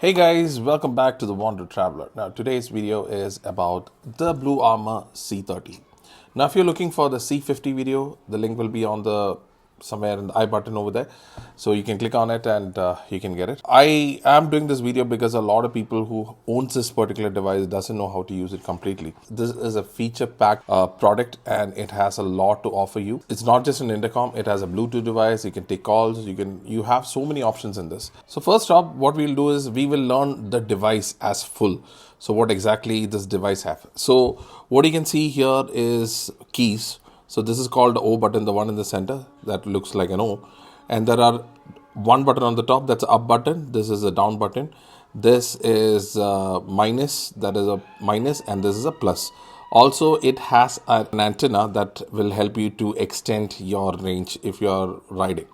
Hey guys, welcome back to the Wander Traveler. Now today's video is about the Bluarmor C30. Now if you're looking for the C50 video, the link will be on the somewhere in the I button over there. So you can click on it and you can get it. I am doing this video because a lot of people who owns this particular device doesn't know how to use it completely. This is a feature packed product and it has a lot to offer you. It's not just an intercom, it has a Bluetooth device, you can take calls, you have so many options in this. So first off, what we'll do is we will learn the device as full. So what exactly this device have. So what you can see here is keys. So this is called the O button, the one in the center that looks like an O. And there are one button on the top, that's up button. This is a down button. This is minus, that is a minus, and this is a plus. Also, it has an antenna that will help you to extend your range if you're riding.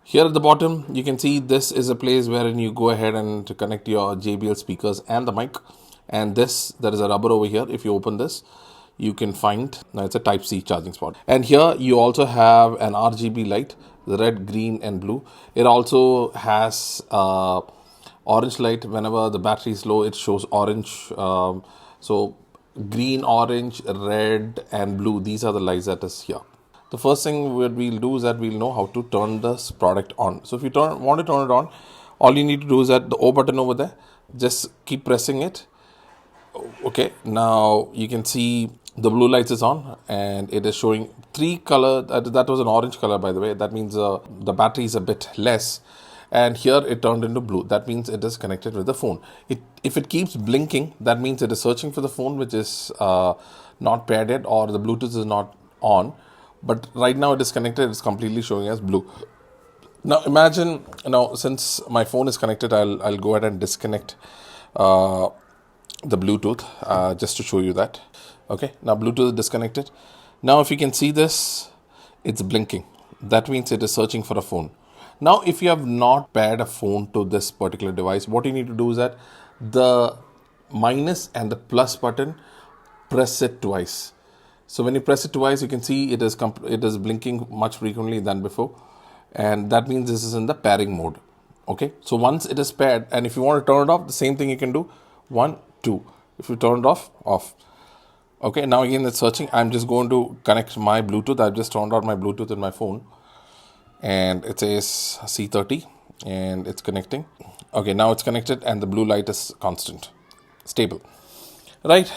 Here at the bottom, you can see this is a place wherein you go ahead and to connect your JBL speakers and the mic. And this, there is a rubber over here. If you open this, you can find, now it's a type C charging spot. And here you also have an RGB light, the red, green and blue. It also has orange light. Whenever the battery is low, it shows orange. So green, orange, red and blue, these are the lights that is here. The first thing what we'll do is that we'll know how to turn this product on. So if you want to turn it on, all you need to do is that the O button over there, just keep pressing it. Okay, now you can see the blue lights is on and it is showing three color. That was an orange color, by the way. That means the battery is a bit less. And here it turned into blue. That means it is connected with the phone. If it keeps blinking, that means it is searching for the phone, which is not paired yet, or the Bluetooth is not on. But right now it is connected. It's completely showing as blue. Now imagine, since my phone is connected, I'll go ahead and disconnect the Bluetooth just to show you that. Okay, now Bluetooth is disconnected. Now if you can see this, it's blinking. That means it is searching for a phone. Now if you have not paired a phone to this particular device, what you need to do is that the minus and the plus button, press it twice. So when you press it twice, you can see it is blinking much frequently than before. And that means this is in the pairing mode. Okay, so once it is paired, and if you want to turn it off, the same thing you can do. 1, 2. If you turn it off, off. Okay, now again it's searching. I'm just going to connect my Bluetooth. I've just turned on my Bluetooth in my phone. And it says C30 and it's connecting. Okay, now it's connected and the blue light is constant, stable. Right.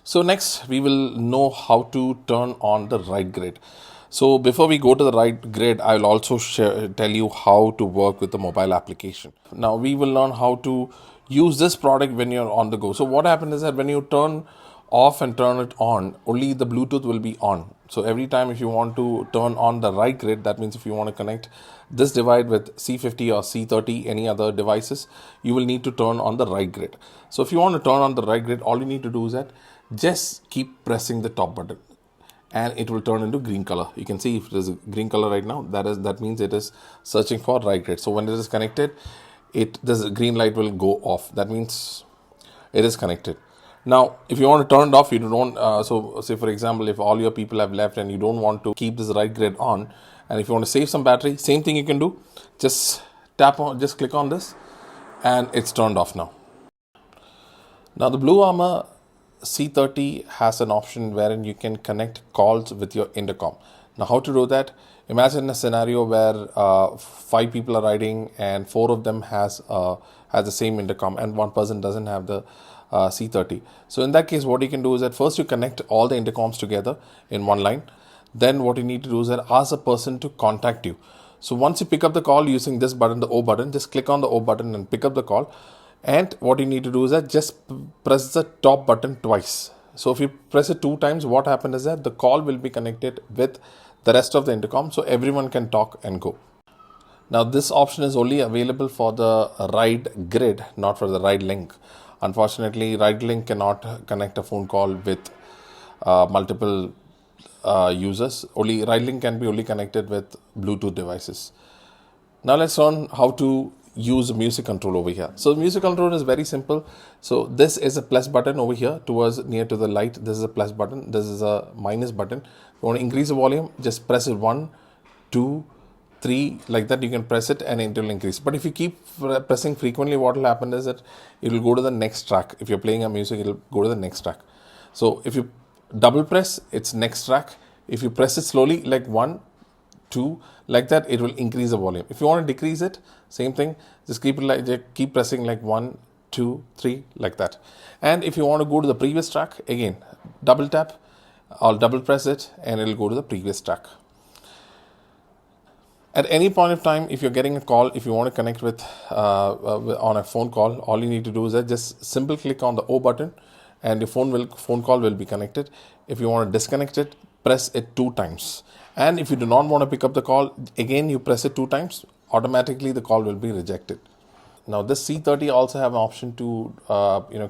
So next we will know how to turn on the ride grid. So before we go to the ride grid, I will also tell you how to work with the mobile application. Now we will learn how to use this product when you're on the go. So what happens is that when you turn off and turn it on, only the Bluetooth will be on. So every time if you want to turn on the ride grid, that means if you want to connect this device with C50 or C30, any other devices, you will need to turn on the ride grid. So if you want to turn on the ride grid, all you need to do is that just keep pressing the top button and it will turn into green color. You can see if it is a green color right now, that means it is searching for ride grid. So when it is connected, this green light will go off. That means it is connected. Now, if you want to turn it off, you don't. So, say for example, if all your people have left and you don't want to keep this ride grid on, and if you want to save some battery, same thing you can do. Just just click on this, and it's turned off now. Now, the Bluarmor C30 has an option wherein you can connect calls with your intercom. Now, how to do that? Imagine a scenario where 5 people are riding and 4 of them has the same intercom and one person doesn't have the C30. So in that case, what you can do is that first you connect all the intercoms together in one line. Then what you need to do is that ask a person to contact you. So once you pick up the call using this button, the O button, just click on the O button and pick up the call. And what you need to do is that just press the top button twice. So if you press it 2 times, what happens is that the call will be connected with the rest of the intercom, so everyone can talk and go. Now this option is only available for the ride grid, not for the ride link. Unfortunately, ride link cannot connect a phone call with multiple users. Only ride link can be only connected with Bluetooth devices. Now let's learn how to use music control over here. So music control is very simple. So this is a plus button over here towards near to the light. This is a plus button. This is a minus button. If you want to increase the volume, just press it 1, 2, 3 like that, you can press it and it will increase. But if you keep pressing frequently, what will happen is that it will go to the next track. If you're playing a music, it will go to the next track. So if you double press, it's next track. If you press it slowly, like 1, 2, like that, it will increase the volume. If you want to decrease it, same thing, just keep it like, keep pressing like 1, 2, 3, like that. And if you want to go to the previous track, again, double tap or double press it and it will go to the previous track. At any point of time, if you're getting a call, if you want to connect with on a phone call, all you need to do is that just simple click on the O button and your phone call will be connected. If you want to disconnect it, press it 2 times. And if you do not want to pick up the call, again you press it 2 times, automatically the call will be rejected. Now this C30 also have an option to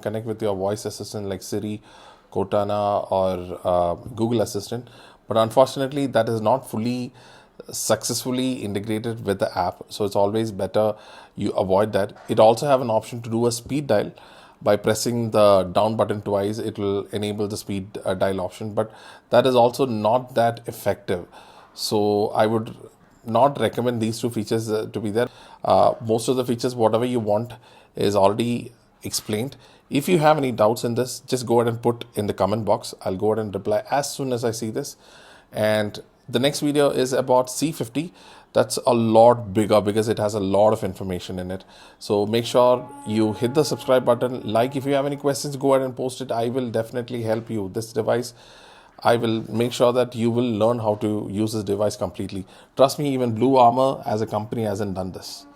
connect with your voice assistant like Siri, Cortana or Google Assistant, but unfortunately that is not fully successfully integrated with the app, so it's always better you avoid that. It also have an option to do a speed dial. By pressing the down button twice, it will enable the speed dial option, but that is also not that effective, so I would not recommend these 2 features to be there. Most of the features, whatever you want, is already explained. If you have any doubts in this, just go ahead and put in the comment box. I'll go ahead and reply as soon as I see this. And the next video is about C50. That's a lot bigger because it has a lot of information in it. So make sure you hit the subscribe button. Like, if you have any questions, go ahead and post it. I will definitely help you. This device, I will make sure that you will learn how to use this device completely. Trust me, even Bluarmor as a company hasn't done this.